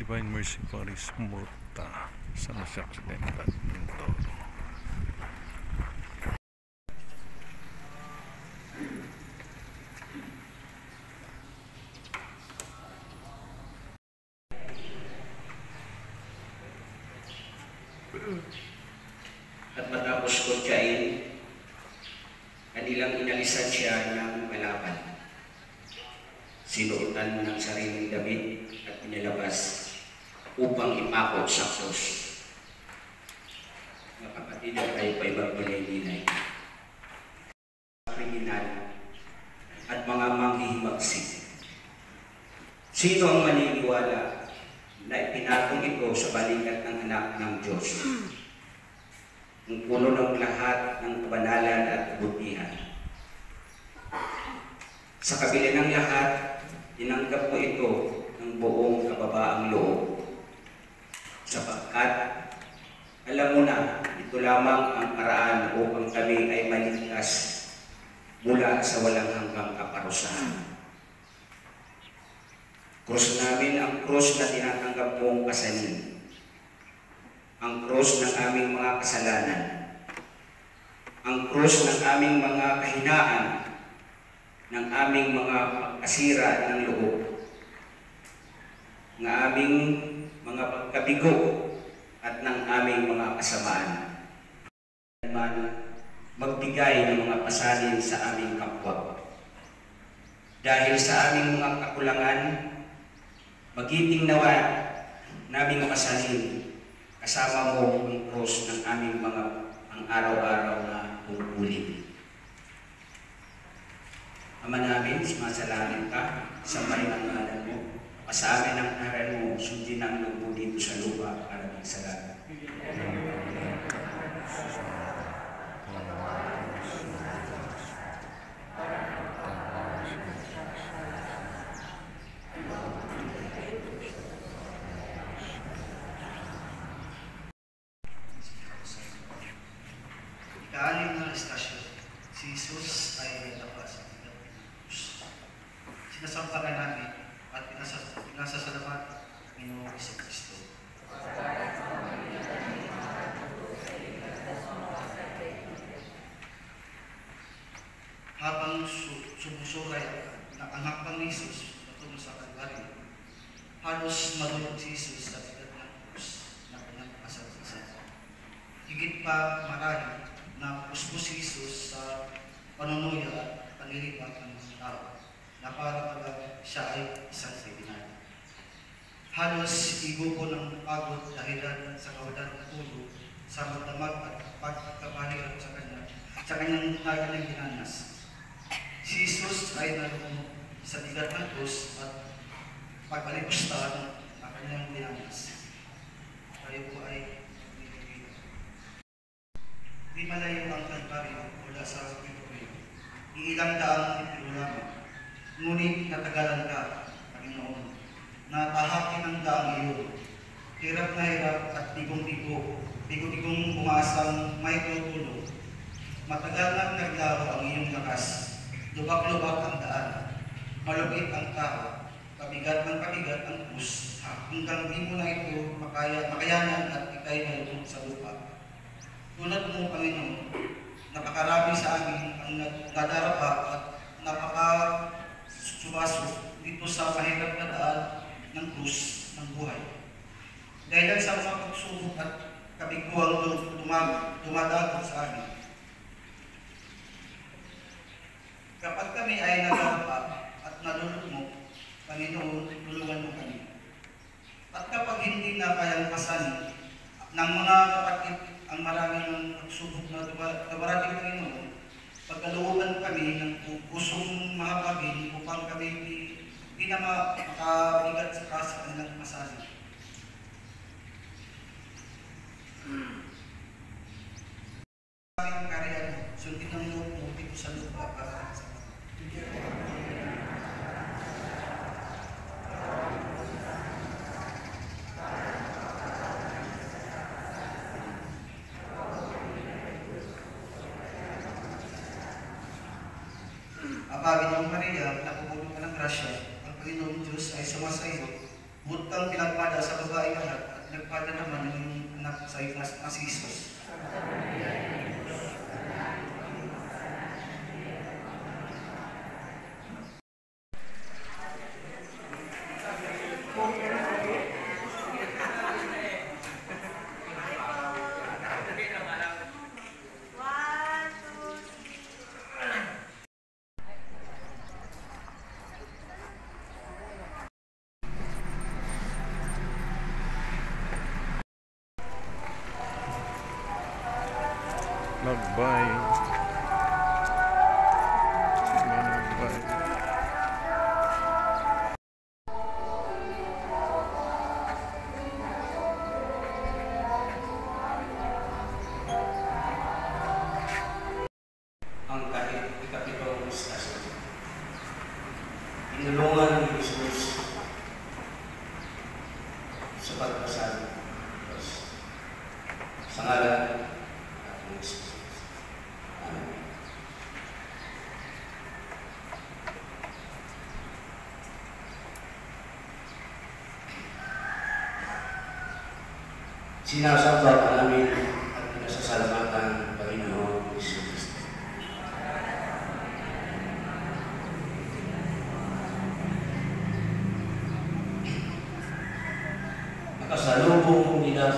Divine Mercy Paris Murta sa Masya Occidental Mindoro. At matapos kutyain, kanilang inalisan siya ng malapan. Sinuotan ng sariling damit at pinalabas upang ipakot sa krus. Mga kapatid, at tayo pa ibagbilay-bilay. Kriminal at mga manghihimagsik. Sino ang maniniwala na ipinatong ito sa balikat ng anak ng Diyos? Ang puno ng lahat ng kabanalan at kabutihan. Sa kabila ng lahat, tinanggap mo ito ng buong kababaang loob. Sapagkat, alam mo na, ito lamang ang paraan upang kami ay maligtas mula sa walang hanggang kaparusahan. Krus namin ang krus na tinatanggap mong kasanin. Ang krus ng aming mga kasalanan. Ang krus ng aming mga kahinaan, ng aming mga pagkasira ng loob, ng aming mga pagkabigo at ng aming mga kasamaan. Man magbigay ng mga pasalin sa aming kapwa. Dahil sa aming mga kakulangan, magiting nawa naming masalin kasama mo ang krus ng aming mga ang araw-araw na tungkulin. Ama namin, sumasalamin ka, samayin ang ngalan mo, sa amin ang aral mo, sundin ang loob dito sa lupa para magsalala. Ikaalim na estasyon, si Jesus ay natapas. Sinasampagan namin at pinasasalamat ng Panginoong Kristo. Habang sumusuray ng anak ng Jesus patungo sa Kalbaryo, halos madulog si Jesus sa bigat ng krus na kanyang kasasasan. Higit pa marahil na puspos si Jesus sa panunuya at panlilipat ng mga tao na para pala siya ay isang kriminal. Halos igo ko ng pagod dahilan sa kawalan ng ulo sa magdamag at pagkabaliran sa kanyang ginanas. Si Jesus ay nalunod sa bigat ng krus at pagbalipusta ng kanyang ginanas. Tayo po ay nilibig. Di malayo ang Kalbaryo mula sa Pinoy. Iilang daang ito lamang. Ngunit natagalan ka, Panginoon, na tahakin ang daang iyon. Hirap na hirap at tigong-tigong umaasang may tutulong. Matagal na naglaro ang iyong lakas. Lubak-lubak ang daan. Malupit ang tao. Pabigat ng pabigat ang krus. Hanggang di mo na ito makayanan at ikay malubog sa lupa. Tulad mo, Panginoon, napakarami sa amin ang nadarapa at napaka-subaso dito sa mahirap na daan ng krus ng buhay. Dahil sa mga pagsubok at kabiguang dumadagat sa amin. Kapag kami ay nadarapa at nalulugmok, Panginoon, tulungan mo kami. At kapag hindi na kayang pasanin ng mga kapatid ang maraming pagsubok na dumarating, Panginoon, pagkalooban kami ng pusong mahabagin upang kami hindi na makabigat sa kanilang pasanin. Ang karyan, sundin ang loob mo dito sa lupa para sa Panginoong Maria, napupuno ka ng grasya, ang Panginoong Diyos ay sumasayo, Butang pinagpada sa babae anak at pinagpada naman ng anak sa iyo na si Jesus. Nagbay. Nagbay. Ang ikapitong istasyon. Tinulungan ni Jesus sa pagpasal sa ngalan ng Jesus. Amen. Sinasamba ka namin at pinasasalamatan ng Panginoon Jesus Cristo. Nakasalubong nila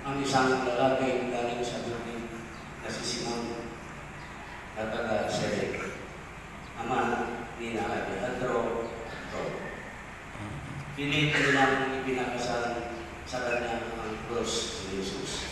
ang isang lalaki galing sa Jordan na si Simon na taga-Sirene, ama ni Alejandro. Pilit nilang ipinakasal sa kanya ang krus ni Jesus.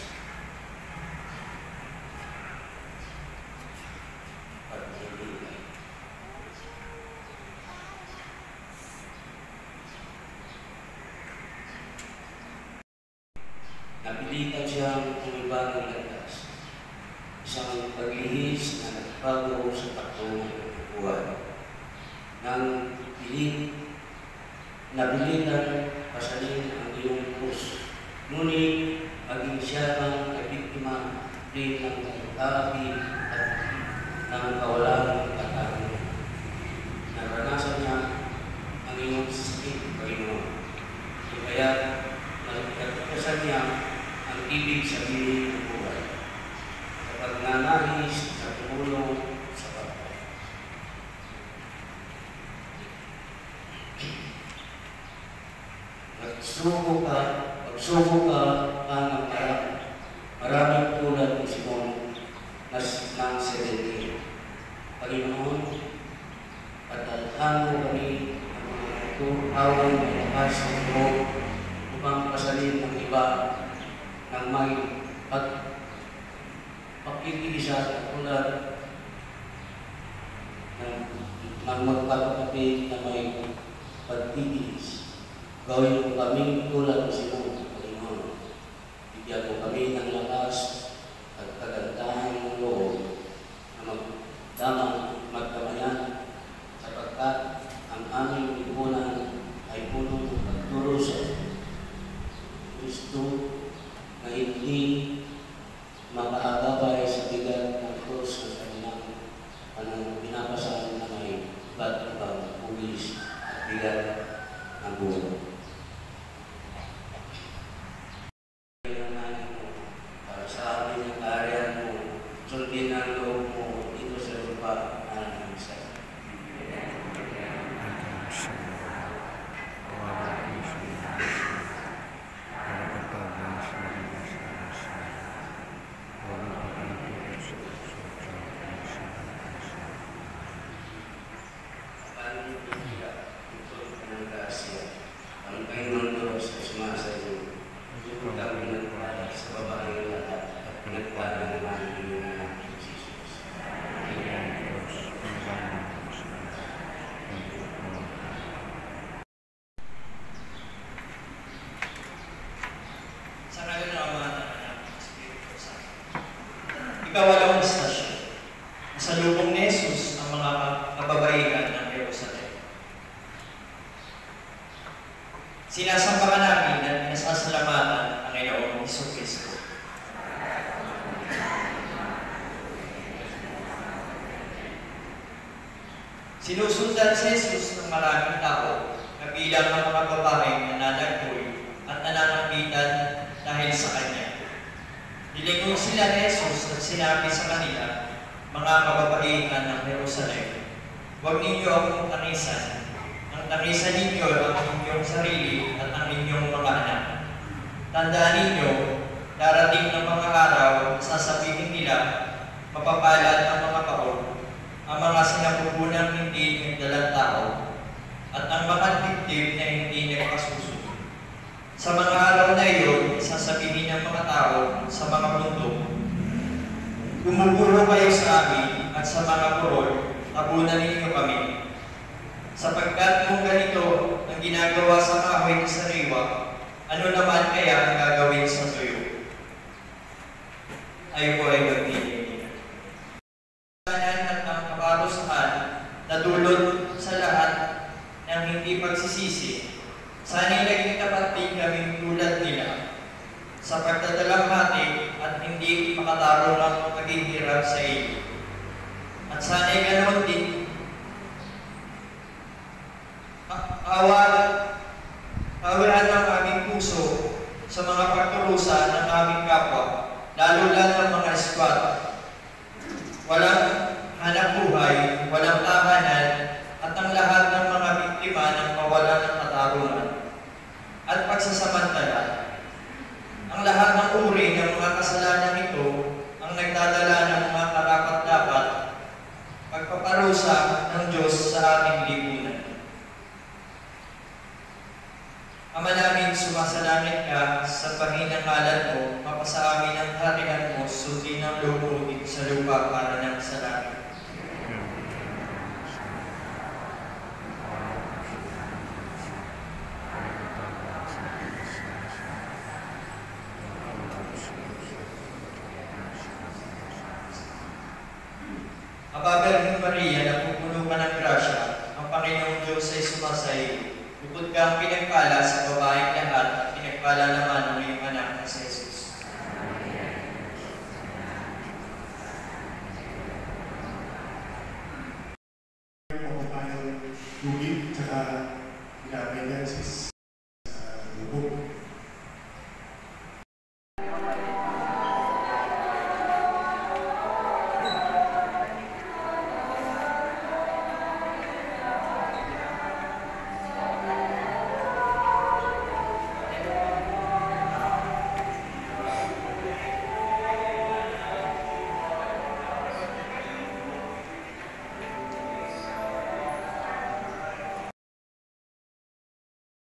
Napilitan siyang umiba ng landas, isang paglihis na nagbago sa takbo ng buhay. Nang napilitan pasalin ang iyong krus, ngunit maging siya ang nabiktima rin ng pag-aapi at ng kawalan ng katanungan. Naranasan niya ang iyong sakit, Panginoon. Kaya nagkatasan niya ang ibig sabihin ng buhay kapag nanahis sa tumulong sa kapwa. Magsuko ka ng maraming tulad ni Simon ng Sirene. Panginoon, patalhan mo kami ang mga awang may lakas ng loob upang pasalin ng iba ng may pagkikiisa at tulad ng magpapakapit na may pagtitis. Gawin mo kami tulad ng Simon, Panginoon. Bigyan mo kami ng lakas at kagandahan ng loob na magdamayan sapagkat ang aming lipunan ay puno ng pagturo sa Kristo na hindi makaagabay sa bigat ng krus ng kanilang pinapasan na may iba't ibang pulis at bigat ng buhay. Para sa amin ang karyan mo, sundin ang loob mo dito sa lupa na nangisa. Ang Panginoon Diyos ay sumasa iyo. Ikaw pinagpala sa babae lahat at pinagpala naman ang iyong anak si Jesus. Sa ngayon na Ama ng Anak ng Espiritu Santo. Ikawalawang istasyon. Nasalubong ni Jesus ang mga kababaihan ng Jerusalem. Sinasamba ka namin at pinasasalamatan ang Panginoong Jesucristo. Sinusundan si Jesus ng maraming tao kabilang ang mga babaeng nananagpoy at nananambitan dahil sa Kanya. Nilingon sila ni Jesus at sinabi sa kanila, mga kababaihan ng Jerusalem, huwag ninyo akong tanisan. Ang tanisan ninyo ang inyong sarili at ang inyong mga anak. Tandaan ninyo, darating ng mga araw, sasabihin nila, mapapalad ang mga baon, ang mga sinapupunang hindi nagdalang tao, at ang mga dibdib na hindi nagpasusunod. Sa mga araw na iyon, sasabihin ng mga tao sa mga bundok, gumuguro kayo sa amin at sa mga kurol, tabunan ninyo kami. Sapagkat kung ganito ang ginagawa sa kahoy na sariwa, ano naman kaya ang gagawin sa tuyo? Ayo po ay magpili. At ang kaparusahan na dulot sa lahat ng hindi pagsisisi, sana'y naging tapat din kaming tulad nila sa pagdadalamhati at hindi makatarong ang paghihirap sa iyo. At sana'y ganoon din awalan ang aming puso sa mga pagturusa ng aming kapwa, lalo ng mga eskwat. Walang hanap buhay, walang tahanan, at ang lahat ng mga biktima ng kawalan ng katarungan at pagsasamantala. Ang lahat ng uri ng mga kasalanan ito ang nagdadala ng mga karapat-dapat pagpaparusa ng Diyos sa aming lipunan. Ama namin, sumasalangit ka, sa pahinang ngalan mo, mapasa amin ang harian mo, sundin ang loob sa lupa para ng sa langit. Aba, Birhen Maria, napupuno ka ng grasya, ang Panginoong Diyos ay sumasayo. Bukod kang pinagpala sa babaeng lahat at pinagpala naman ang iyong anak na si Jesus. Ako tayo tubig, tsaka ilabi yan, sis.